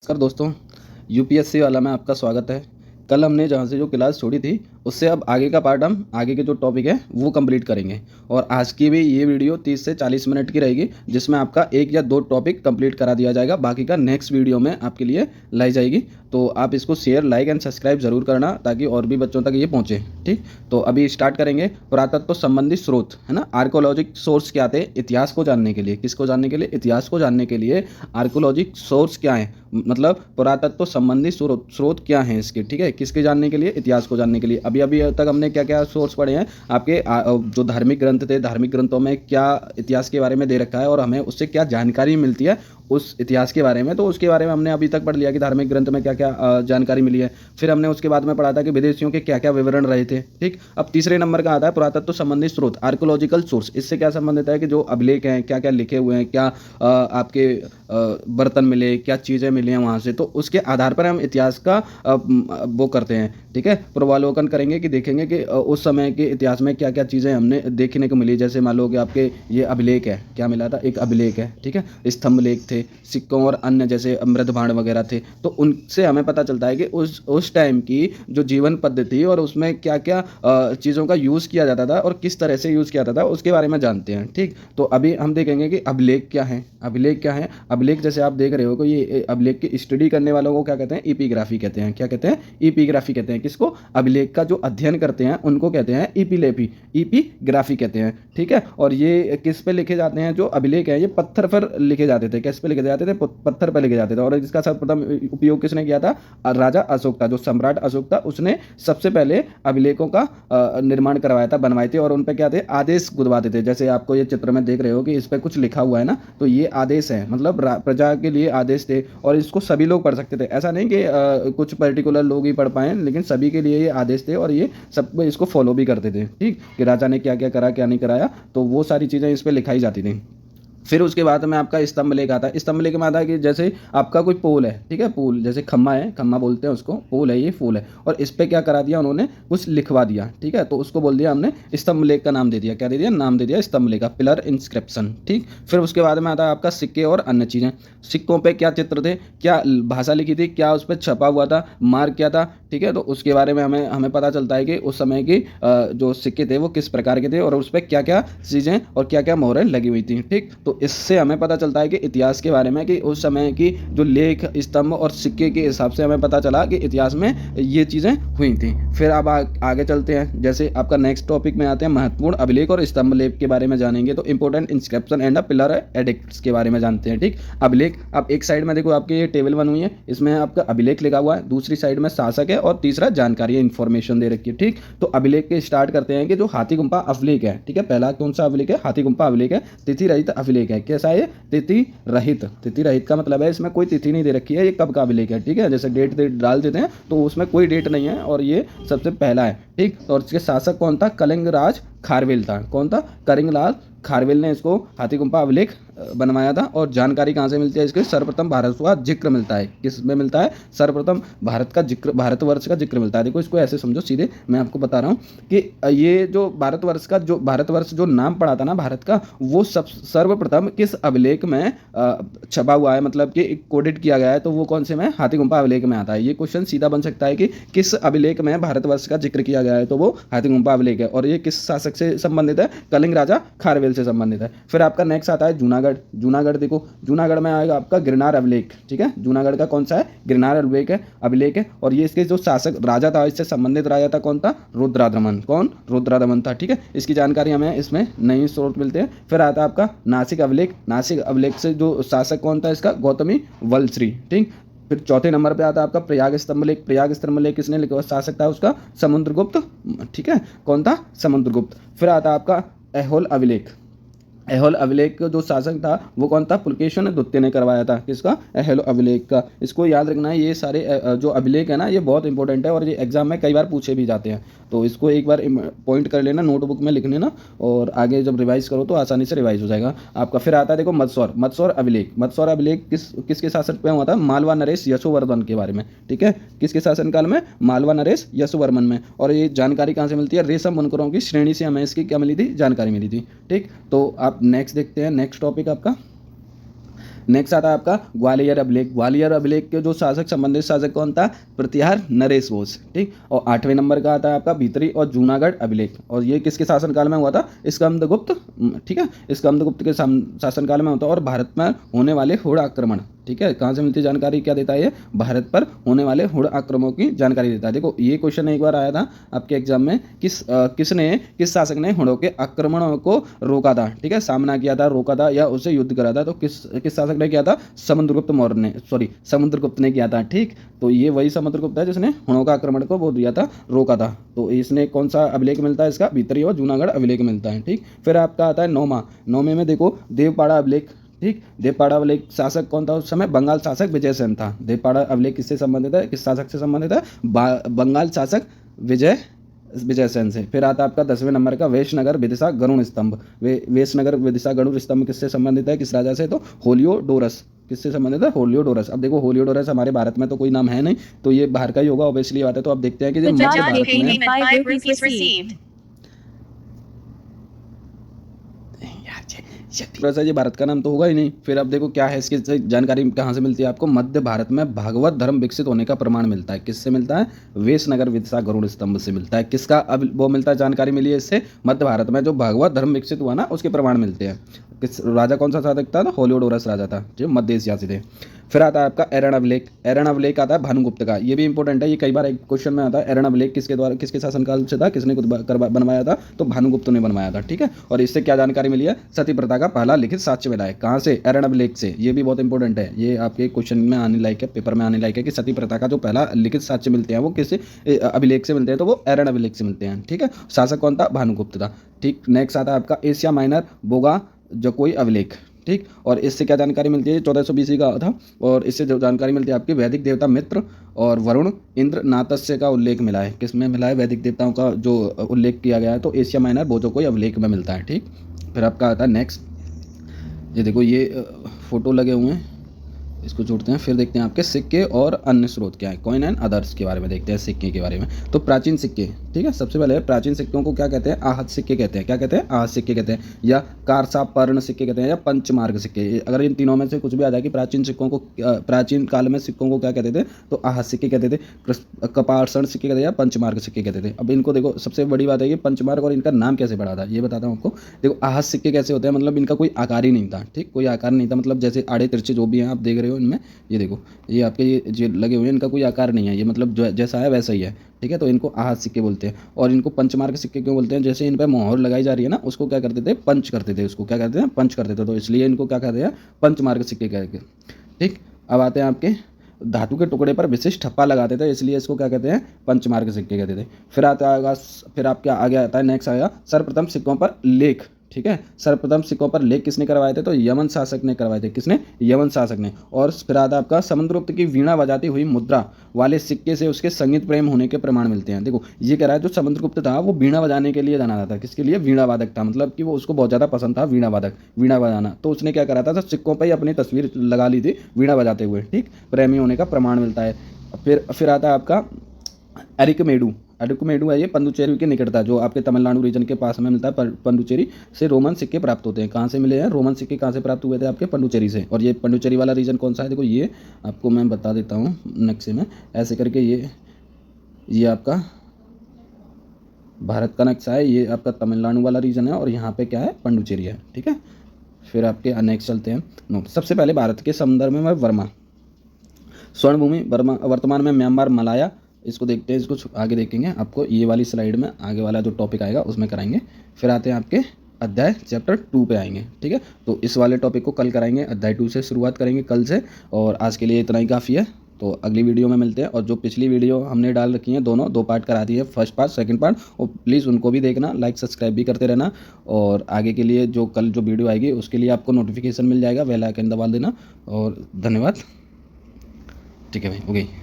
नमस्कार दोस्तों, यूपीएससी वाला में आपका स्वागत है। कल हमने जहाँ से जो क्लास छोड़ी थी उससे अब आगे का पार्ट हम आगे के जो टॉपिक है वो कंप्लीट करेंगे। और आज की भी ये वीडियो 30 से 40 मिनट की रहेगी, जिसमें आपका एक या दो टॉपिक कंप्लीट करा दिया जाएगा, बाकी का नेक्स्ट वीडियो में आपके लिए लाई जाएगी। तो आप इसको शेयर, लाइक एंड सब्सक्राइब ज़रूर करना ताकि और भी बच्चों तक ये पहुँचे। ठीक, तो अभी स्टार्ट करेंगे। पुरातत्व संबंधी स्रोत है ना, आर्कोलॉजिक सोर्स क्या थे इतिहास को जानने के लिए। किसको जानने के लिए? इतिहास को जानने के लिए आर्कोलॉजिक सोर्स क्या है, मतलब पुरातत्व संबंधी स्रोत क्या है इसके। ठीक है, किसके जानने के लिए? इतिहास को जानने के लिए। अभी अभी तक हमने क्या क्या सोर्स पढ़े हैं आपके जो धार्मिक ग्रंथ थे, धार्मिक ग्रंथों में क्या इतिहास के बारे में दे रखा है और हमें उससे क्या जानकारी मिलती है उस इतिहास के बारे में। तो उसके बारे में हमने अभी तक पढ़ लिया कि धार्मिक ग्रंथ में क्या क्या जानकारी मिली है। फिर हमने उसके बाद में पढ़ा था कि विदेशियों के क्या क्या विवरण रहे थे। ठीक, अब तीसरे नंबर का आता है पुरातत्व संबंधी स्रोत, आर्कोलॉजिकल सोर्स। इससे क्या संबंधित है कि जो अभिलेख हैं, क्या क्या लिखे हुए हैं, क्या आपके बर्तन मिले, क्या चीज़ें मिली हैं वहाँ से, तो उसके आधार पर हम इतिहास का वो करते हैं। ठीक है, पूर्वावलोकन करेंगे कि देखेंगे कि उस समय के इतिहास में क्या क्या चीज़ें हमने देखने को मिली। जैसे मान लो कि आपके ये अभिलेख है, क्या मिला था? एक अभिलेख है। ठीक है, स्तंभ लेख थे, सिक्कों और अन्य जैसे अमृत भांड वगैरह थे। तो उनसे हमें पता चलता है कि उस टाइम की जो जीवन पद्धति और उसमें क्या क्या चीज़ों का यूज़ किया जाता था और किस तरह से यूज़ किया जाता था उसके बारे में जानते हैं। ठीक, तो अभी हम देखेंगे कि अभिलेख क्या है। अभिलेख क्या है? अभिलेख जैसे आप देख रहे हो कि ये अभिलेख की स्टडी करने वालों को क्या कहते हैं? एपिग्राफी कहते हैं। क्या कहते हैं? एपिग्राफी कहते हैं। किसको? अभिलेख का जो अध्ययन करते हैं उनको कहते हैं एपिग्राफी कहते हैं। ठीक है, और ये किस पे लिखे जाते हैं? जो अभिलेख है ये पत्थर पर लिखे जाते थे। किस पे लिखे जाते थे? पत्थर पर लिखे जाते थे। और इसका सर्वप्रथम उपयोग किसने किया था? राजा अशोक था, जो सम्राट अशोक था उसने सबसे पहले अभिलेखों का निर्माण करवाया था, बनवाए थे। और उन पे क्या थे? आदेश गुदवाते थे। जैसे आपको ये चित्र में देख रहे हो कि इस पे कुछ लिखा हुआ है ना, तो ये आदेश है, मतलब प्रजा के लिए आदेश थे। और इसको सभी लोग पढ़ सकते थे। ऐसा नहीं कि कुछ पर्टिकुलर लोग ही पढ़ पाए, लेकिन सभी के लिए ये आदेश थे और ये सब इसको फॉलो भी करते थे। ठीक, कि राजा ने क्या क्या करा, क्या नहीं कराया, तो वो सारी चीज़ें इस पर लिखाई जाती थी। फिर उसके बाद में आपका स्तंभ लेख आता है। स्तंभ लेख में आता है कि जैसे आपका कोई पोल है, ठीक है, पोल जैसे खम्मा है, खम्मा बोलते हैं उसको, पोल है, ये फूल है, और इस पर क्या करा दिया उन्होंने? कुछ लिखवा दिया। ठीक है, तो उसको बोल दिया हमने स्तंभ लेख का नाम दे दिया। क्या दे दिया? नाम दे दिया स्तंभ लेख का, पिलर इंस्क्रिप्शन। ठीक, फिर उसके बाद में आता है आपका सिक्के और अन्य चीज़ें। सिक्कों पर क्या चित्र थे, क्या भाषा लिखी थी, क्या उस पर छपा हुआ था, मार्क क्या था। ठीक है, तो उसके बारे में हमें हमें पता चलता है कि उस समय की जो सिक्के थे वो किस प्रकार के थे और उस पर क्या क्या चीज़ें और क्या क्या मोहरें लगी हुई थी। ठीक, तो इससे हमें पता चलता है कि इतिहास के बारे में कि उस समय की जो लेख, स्तंभ और सिक्के के हिसाब से हमें पता चला कि इतिहास में ये चीज़ें हुई थी। फिर अब आगे चलते हैं। जैसे आपका नेक्स्ट टॉपिक में आते हैं महत्वपूर्ण अभिलेख और स्तंभ लेख के बारे में जानेंगे। तो important inscription and pillar addicts के बारे में जानते हैं। ठीक, अभिलेख, अब एक साइड में देखो आपके ये टेबल बनी हुई है, इसमें आपका अभिलेख लिखा हुआ है, दूसरी साइड में शासक है और तीसरा जानकारी, इन्फॉर्मेशन दे रखी है। ठीक, तो अभिलेख के स्टार्ट करते हैं कि जो हाथी गुम्फा अभिलेख है। ठीक है, पहला कौन सा अभिलेख है? हाथी गुम्फा अभिलेख है। तिथि रहित अभिलेख है। कैसा है? तिथि रहित। तिथि रहित का मतलब है इसमें कोई तिथि नहीं दे रखी है, ये कब का अभिलेख है। ठीक है, जैसे डेट डाल देते हैं तो उसमें कोई डेट नहीं है और ये सबसे पहला है। ठीक, और इसके शासक कौन था? कलिंग राज खारवेल था। कौन था? कलिंग राज खारवेल ने इसको हाथी गुम्फा अभिलेख बनवाया था। और जानकारी कहाँ से मिलती है इसके? सर्वप्रथम भारत का जिक्र मिलता है। किस में मिलता है? सर्वप्रथम भारत का जिक्र, भारतवर्ष का जिक्र मिलता है। देखो इसको ऐसे समझो, सीधे मैं आपको बता रहा हूँ कि ये जो भारतवर्ष जो नाम पड़ा था ना भारत का, वो सब सर्वप्रथम किस अभिलेख में छपा हुआ है, मतलब कि कोडेड किया गया है, तो वो कौन से में? हाथी गुम्फा अभिलेख में आता है। ये क्वेश्चन सीधा बन सकता है कि किस अभिलेख में भारतवर्ष का जिक्र किया गया है, तो वो हाथी गुम्फा अभिलेख है। और ये किस शासक से संबंधित है? कलिंग राजा खारवेल से संबंधित है। फिर आपका नेक्स्ट आता है जूनागढ़। जूनागढ़ देखो, जूनागढ़ में आएगा आपका गिरनार अभिलेख। ठीक है, जूनागढ़ का कौन सा है? गिरनार अभिलेख है। और ये इसके जो शासक राजा था, इससे संबंधित राजा था कौन था? रुद्रादमन। कौन? रुद्रादमन था। ठीक है, इसकी जानकारी हमें इसमें नई स्रोत मिलते हैं। फिर आता है आपका नासिक अभिलेख। नासिक अभिलेख से जो शासक कौन था इसका? गौतमी वलश्री। ठीक, फिर चौथे नंबर पे आता है आपका प्रयाग स्तंभ लेख। प्रयाग स्तंभ लेख किसने लिखा? शासक था उसका समुद्रगुप्त। ठीक है, कौन था? समुद्रगुप्त। फिर आता है आपका ऐहोल अभिलेख। ऐहोल अभिलेख का जो शासक था वो कौन था? पुलकेशिन द्वितीय ने करवाया था। किसका? ऐहोल अभिलेख का। इसको याद रखना है, ये सारे जो अभिलेख है ना ये बहुत इंपॉर्टेंट है और ये एग्जाम में कई बार पूछे भी जाते हैं। तो इसको एक बार पॉइंट कर लेना, नोटबुक में लिख लेना, और आगे जब रिवाइज करो तो आसानी से रिवाइज हो जाएगा आपका। फिर आता है देखो मत्स्यौर। मत्स्यौर अभिलेख। मत्स्यौर अभिलेख किसके शासन पे हुआ था? मालवा नरेश यशोवर्मन के बारे में। ठीक है, किसके शासनकाल में? मालवा नरेश यशोवर्मन में। और ये जानकारी कहाँ से मिलती है? रेशम बुनकरों की श्रेणी से हमें इसकी क्या मिली थी? जानकारी मिली थी। ठीक, तो आप नेक्स्ट देखते हैं। नेक्स्ट टॉपिक आपका नेक्स्ट आता है आपका ग्वालियर अभिलेख। ग्वालियर अभिलेख के जो शासक, संबंधित शासक कौन था? प्रतिहार नरेश बोस, ठीक। और 8वें नंबर का आता है आपका भीतरी और जूनागढ़ अभिलेख, और ये किसके शासनकाल में हुआ था? स्कंदगुप्त, ठीक है, स्कंदगुप्त के शासनकाल में होता है। और भारत में होने वाले हुड़ आक्रमण, ठीक है, कहाँ से मिलती जानकारी, क्या देता है ये? भारत पर होने वाले हुड़ आक्रमणों की जानकारी देता है। देखो ये क्वेश्चन एक बार आया था आपके एग्जाम में, किस शासक ने हुड़ों के आक्रमणों को रोका था, ठीक है, सामना किया था, रोका था या उससे युद्ध करा था? तो किस शासक ने किया था? समुद्रगुप्त मौर्य ने, समुद्रगुप्त ने किया था, ठीक। तो ये वही समुद्रगुप्त है जिसने हुड़ों का आक्रमण को वो दिया था, रोका था। तो इसने कौन सा अभिलेख मिलता है? इसका भीतरी और जूनागढ़ अभिलेख मिलता है, ठीक। फिर आपका आता है 9वें में देखो देवपाड़ा अभिलेख, ठीक। देवपाड़ा अभिलेख शासक कौन था उस समय? बंगाल शासक विजयसेन था। देवपाड़ा अभिलेख किससे संबंधित है? किस शासक से संबंधित है? बंगाल शासक विजयसेन से। फिर आता है आपका 10वें नंबर का वेशनगर विदिशा गरुड़ स्तंभ। वेशनगर विदिशा गरुड़ स्तंभ किससे संबंधित है? किस राजा से? तो होलियोडोरस। किससे संबंधित है? होलियोडोरस। अब देखो होलियोडोरस हमारे भारत में तो कोई नाम है नहीं, तो ये बाहर का ही होगा, ऑब्वियसली बात है। तो अब देखते हैं कि जो मध्य भारत में थोड़ा सा, ये भारत का नाम तो होगा ही नहीं। फिर अब देखो क्या है, इसकी जानकारी कहाँ से मिलती है आपको? मध्य भारत में भागवत धर्म विकसित होने का प्रमाण मिलता है। किससे मिलता है? वेशनगर विदिशा गरुड़ स्तंभ से मिलता है। किसका अब वो मिलता है, जानकारी मिली है इससे? मध्य भारत में जो भागवत धर्म विकसित हुआ ना, उसके प्रमाण मिलते हैं। किस राजा कौन सा शासक था? होलियोडोरस राजा था, जो मध्य एशिया से थे। फिर आता है आपका एरन अभिलेख। एरन अभिलेख आता है भानुगुप्त का, ये भी इंपॉर्टेंट है, ये कई बार एक क्वेश्चन में आता है। एरन अभिलेख किसके द्वारा, किसके शासनकाल से था? किसने बनवाया था? तो भानुगुप्त ने बनवाया था, ठीक है। और इससे क्या जानकारी मिली है? सती प्रथा का पहला लिखित साक्ष्य मिला है। कहाँ से? एरन अभिलेख से। ये भी बहुत इंपॉर्टेंट है, ये आपके क्वेश्चन में आने लायक है, पेपर में आने लायक है कि सती प्रथा का जो पहला लिखित साक्ष्य मिलते हैं वो किस अभिलेख से मिलते हैं? तो वो एरन अभिलेख से मिलते हैं, ठीक है। शासक कौन था? भानुगुप्त था, ठीक। नेक्स्ट आता है आपका एशिया माइनर बोगा जकोई अभिलेख, ठीक। और इससे क्या जानकारी मिलती है? 1420 का था। और इससे जो जानकारी मिलती है आपकी वैदिक देवता मित्र और वरुण इंद्र नातस्य का उल्लेख मिला है। किस में मिला है? वैदिक देवताओं का जो उल्लेख किया गया है, तो एशिया माइनर बोजोकोई अभिलेख में मिलता है, ठीक। फिर आपका आता है नेक्स्ट, ये देखो ये फोटो लगे हुए हैं, इसको जोड़ते हैं। फिर देखते हैं आपके सिक्के और अन्य स्रोत क्या है, कॉइन एंड अदर्स के बारे में देखते हैं, सिक्के के बारे में। तो प्राचीन सिक्के, ठीक है। सबसे पहले प्राचीन सिक्कों को क्या कहते हैं? आहत सिक्के कहते हैं। क्या कहते हैं? आहत सिक्के कहते हैं, या कारसापर्ण सिक्के कहते हैं, या पंचमार्ग सिक्के। अगर इन तीनों में से कुछ भी आ जाए कि प्राचीन सिक्कों को, प्राचीन काल में सिक्कों को क्या कहते थे? तो आहत सिक्के कहते थे, कपाषण सिक्के कहते हैं, या पंचमार्ग सिक्के कहते थे। अब इनको देखो, सबसे बड़ी बात है कि पंचमार्ग और इनका नाम कैसे पड़ा था, ये बताता हूँ आपको। देखो आहत सिक्के कैसे होते हैं, मतलब इनका कोई आकार ही नहीं था, ठीक, कोई आकार नहीं था। मतलब जैसे आड़े तिरछे जो भी हैं आप देख रहे हो इनमें, ये देखो ये आपके ये जो लगे हुए हैं, इनका कोई आकार नहीं है, ये मतलब जो जैसा है वैसा ही है, ठीक है। तो इनको आहत सिक्के बोलते हैं। और इनको पंचमार्ग सिक्के क्यों बोलते हैं? जैसे इन पर मोहर लगाई जा रही है ना, उसको क्या करते थे? पंच करते थे, उसको क्या करते हैं? पंच करते थे। तो इसलिए इनको क्या कहते हैं? पंचमार्ग सिक्के कहते हैं, ठीक। अब आते हैं आपके धातु के टुकड़े पर विशिष्ट ठप्पा लगाते थे, इसलिए इसको क्या कहते हैं? पंचमार्ग सिक्के कहते थे। फिर आता है, फिर आपके आगे आता है, नेक्स्ट आएगा सर्वप्रथम सिक्कों पर लेख, ठीक है। सर्वप्रथम सिक्कों पर लेख किसने करवाए थे? तो यमन शासक ने करवाए थे। किसने? यमन शासक ने। और फिर आता आपका समुद्रगुप्त की वीणा बजाती हुई मुद्रा वाले सिक्के से उसके संगीत प्रेम होने के प्रमाण मिलते हैं। देखो ये कह रहा है जो समुद्रगुप्त था वो वीणा बजाने के लिए जाना था। किसके लिए? वीणा वादक था, मतलब कि वो उसको बहुत ज़्यादा पसंद था वीणा वादक, वीणा बजाना। तो उसने क्या करा था? सिक्कों पर ही अपनी तस्वीर लगा ली थी वीणा बजाते हुए, ठीक। प्रेमी होने का प्रमाण मिलता है। फिर आता है आपका अरिकमेडु। अरिकमेडु है ये पंडुचेरी के निकट था, जो आपके तमिलनाडु रीजन के पास में मिलता है। पंडुचेरी से रोमन सिक्के प्राप्त होते हैं। कहाँ से मिले हैं? रोमन सिक्के कहाँ से प्राप्त हुए थे? आपके पंडुचेरी से। और ये पंडुचेरी वाला रीजन कौन सा है? देखो ये आपको मैं बता देता हूँ नक्शे में, ऐसे करके ये आपका भारत का नक्शा है, ये आपका तमिलनाडु वाला रीजन है, और यहाँ पे क्या है? पंडुचेरी है, ठीक है। फिर आपके नेक्स्ट चलते हैं। सबसे पहले भारत के संदर्भ में वर्मा स्वर्ण भूमि, वर्तमान में म्यांमार, मलाया, इसको देखते हैं, इसको आगे देखेंगे। आपको ये वाली स्लाइड में आगे वाला जो टॉपिक आएगा उसमें कराएंगे। फिर आते हैं आपके अध्याय चैप्टर 2 पे आएंगे, ठीक है। तो इस वाले टॉपिक को कल कराएंगे, अध्याय 2 से शुरुआत करेंगे कल से। और आज के लिए इतना ही काफ़ी है, तो अगली वीडियो में मिलते हैं। और जो पिछली वीडियो हमने डाल रखी है, दोनों 2 पार्ट करा दी है, फर्स्ट पार्ट सेकंड पार्ट, और प्लीज़ उनको भी देखना, लाइक सब्सक्राइब भी करते रहना। और आगे के लिए जो कल जो वीडियो आएगी उसके लिए आपको नोटिफिकेशन मिल जाएगा, बेल आइकन दबा देना। और धन्यवाद, ठीक है भाई, ओके।